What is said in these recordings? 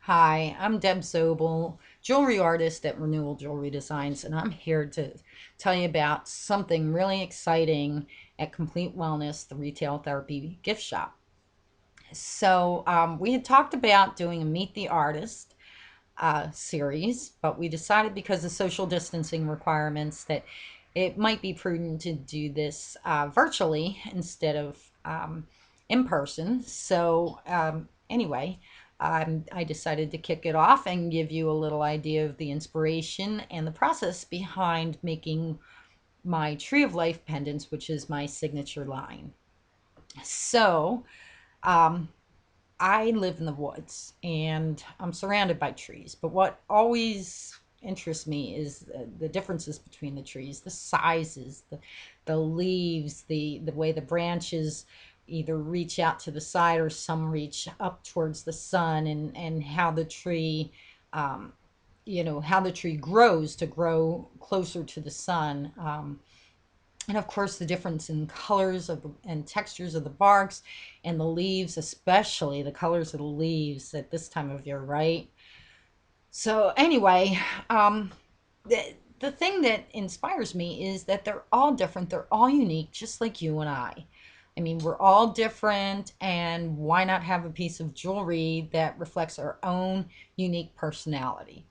Hi, I'm Deb Zobel, jewelry artist at Renewal Jewelry Designs, and I'm here to tell you about something really exciting at Complete Wellness, the retail therapy gift shop. We had talked about doing a Meet the Artist series, but we decided because of social distancing requirements that it might be prudent to do this virtually instead of in person. I decided to kick it off and give you a little idea of the inspiration and the process behind making my Tree of Life pendants, which is my signature line. So, um, I live in the woods and I'm surrounded by trees, but what always interests me is the differences between the trees, the sizes, the leaves, the way the branches either reach out to the side or some reach up towards the sun, and how the tree, um, how the tree grows to grow closer to the sun. And of course, the difference in colors and textures of the barks and the leaves, especially the colors of the leaves at this time of year, right? So, anyway, um, the thing that inspires me is that they're all different, they're all unique, just like you and I. I mean, we're all different, and why not have a piece of jewelry that reflects our own unique personality?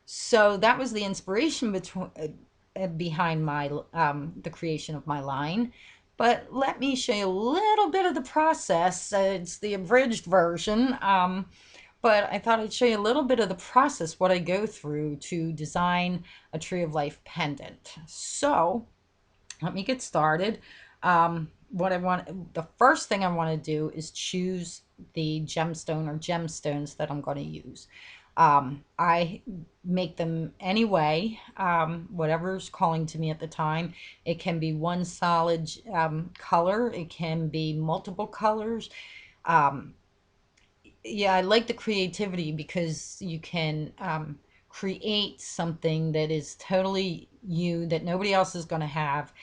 So that was the inspiration behind the creation of my line. But let me show you a little bit of the process. It's the abridged version, but I thought I'd show you a little bit of the process, what I go through to design a Tree of Life pendant. So let me get started. The first thing I want to do is choose the gemstone or gemstones that I'm going to use. I make them anyway, whatever's calling to me at the time. It can be one solid color, it can be multiple colors. Um, yeah, I like the creativity because you can create something that is totally you, that nobody else is going to have.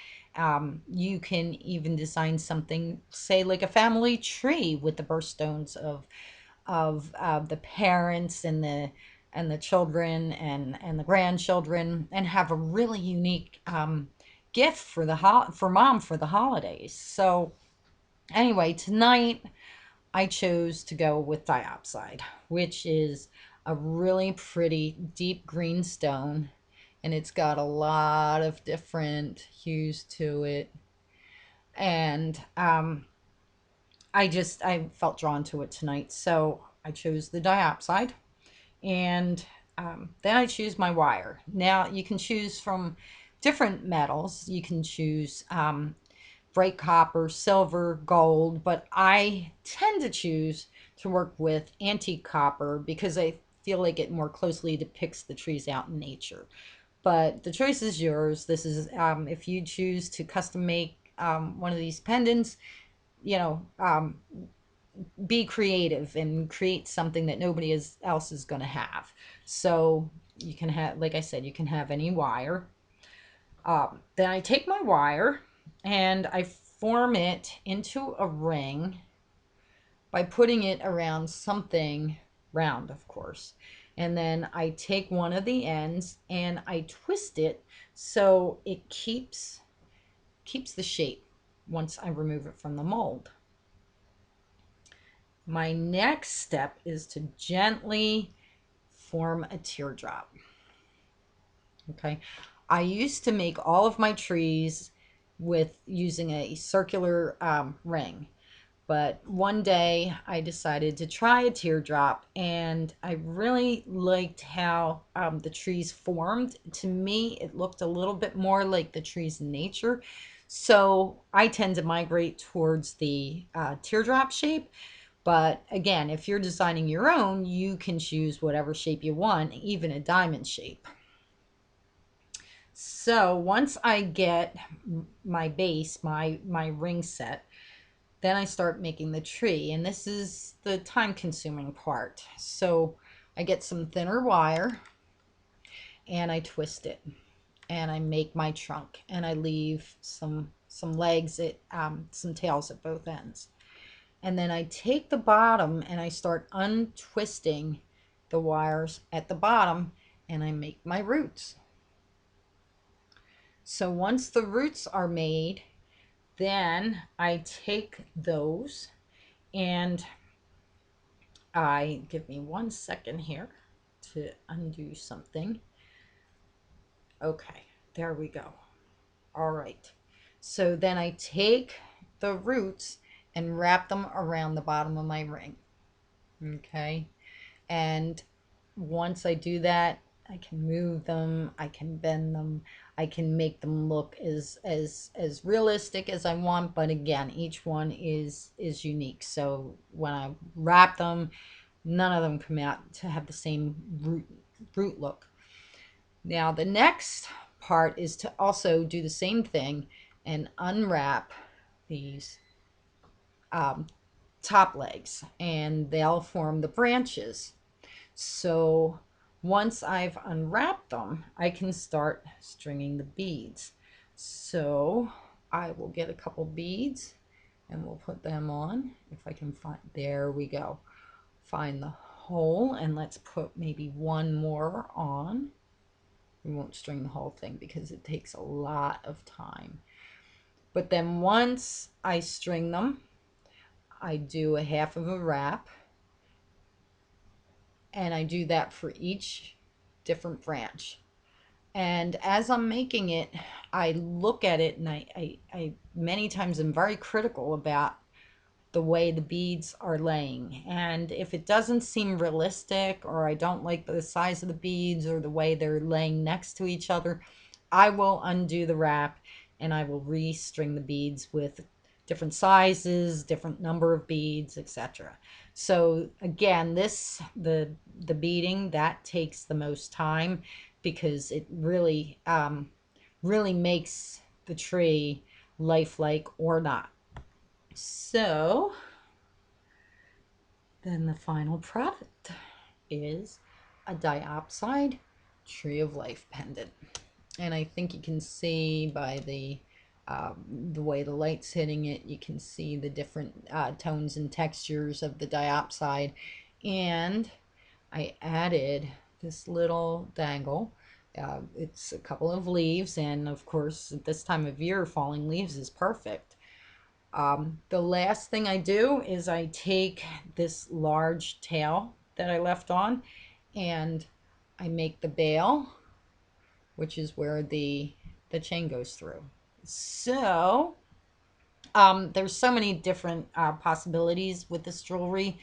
You can even design something, say, like a family tree with the birthstones of the parents and the children and the grandchildren, and have a really unique gift for for mom for the holidays. So anyway, tonight I chose to go with diopside, which is a really pretty deep green stone, and it's got a lot of different hues to it. And I felt drawn to it tonight, so I chose the diopside, and then I choose my wire. Now you can choose from different metals. You can choose bright copper, silver, gold, but I tend to choose to work with antique copper because I feel like it more closely depicts the trees out in nature. But the choice is yours. This is if you choose to custom make one of these pendants, you know, be creative and create something that else is going to have. So you can have, like I said, you can have any wire. Then I take my wire and I form it into a ring by putting it around something round, of course. And then I take one of the ends and I twist it so it keeps the shape once I remove it from the mold. My next step is to gently form a teardrop. Okay. I used to make all of my trees with using a circular ring. But one day I decided to try a teardrop, and I really liked how the trees formed. To me, it looked a little bit more like the trees in nature. So I tend to migrate towards the teardrop shape. But again, if you're designing your own, you can choose whatever shape you want, even a diamond shape. So once I get my base, my ring set, then I start making the tree, and this is the time consuming part. So I get some thinner wire and I twist it and I make my trunk, and I leave some legs at some tails at both ends. And then I take the bottom and I start untwisting the wires at the bottom and I make my roots. So once the roots are made, then I take those and give me 1 second here to undo something. Okay, there we go. All right. So then I take the roots and wrap them around the bottom of my ring. Okay. And once I do that, I can move them, I can bend them, I can make them look as realistic as I want, but again, each one is unique. So when I wrap them, none of them come out to have the same root look. Now the next part is to also do the same thing and unwrap these top legs, and they'll form the branches. So once I've unwrapped them, I can start stringing the beads. So I will get a couple beads and we'll put them on. If I can find, there we go. Find the hole and let's put maybe one more on. We won't string the whole thing because it takes a lot of time. But then once I string them, I do a half of a wrap, and I do that for each different branch. And as I'm making it, I look at it and I many times am very critical about the way the beads are laying. And if it doesn't seem realistic, or I don't like the size of the beads or the way they're laying next to each other, I will undo the wrap and I will restring the beads with different sizes, different number of beads, etc. So again, the beading, that takes the most time because it really really makes the tree lifelike or not. So then the final product is a diopside tree of life pendant. And I think you can see by the way the light's hitting it, you can see the different tones and textures of the diopside. And I added this little dangle. It's a couple of leaves, and of course at this time of year falling leaves is perfect. The last thing I do is I take this large tail that I left on and I make the bail, which is where the chain goes through. So there's so many different possibilities with this jewelry.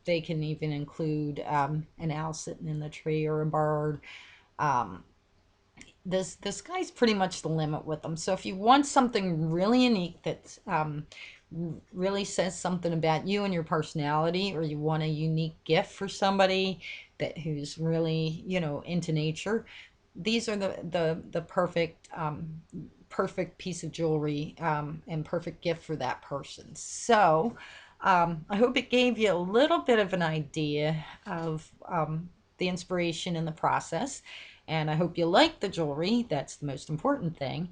They can even include an owl sitting in the tree or a bird. The sky's pretty much the limit with them. So if you want something really unique that really says something about you and your personality, or you want a unique gift for somebody who's really, into nature, these are the perfect perfect piece of jewelry and perfect gift for that person. So I hope it gave you a little bit of an idea of the inspiration in the process. And I hope you like the jewelry. That's the most important thing.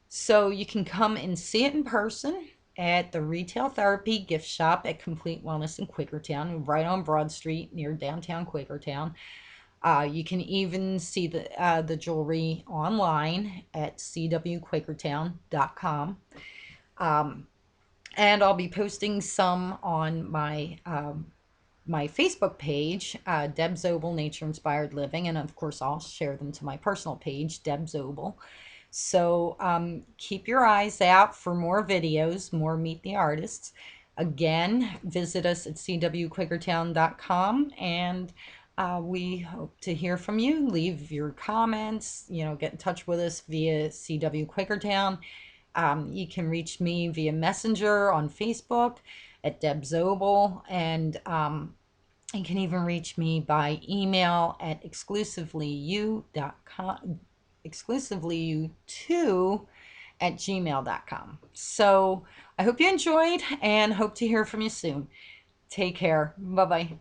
So you can come and see it in person at the Retail Therapy Gift Shop at Complete Wellness in Quakertown, right on Broad Street near downtown Quakertown. You can even see the jewelry online at cwquakertown.com. And I'll be posting some on my my Facebook page, Deb Zobel Nature Inspired Living, and of course I'll share them to my personal page, Deb Zobel. So keep your eyes out for more videos, more Meet the Artists. Again, visit us at cwquakertown.com, and we hope to hear from you. Leave your comments, get in touch with us via CW Quakertown. You can reach me via Messenger on Facebook at Deb Zobel, and you can even reach me by email at exclusively2 at gmail.com. So I hope you enjoyed and hope to hear from you soon. Take care. Bye-bye.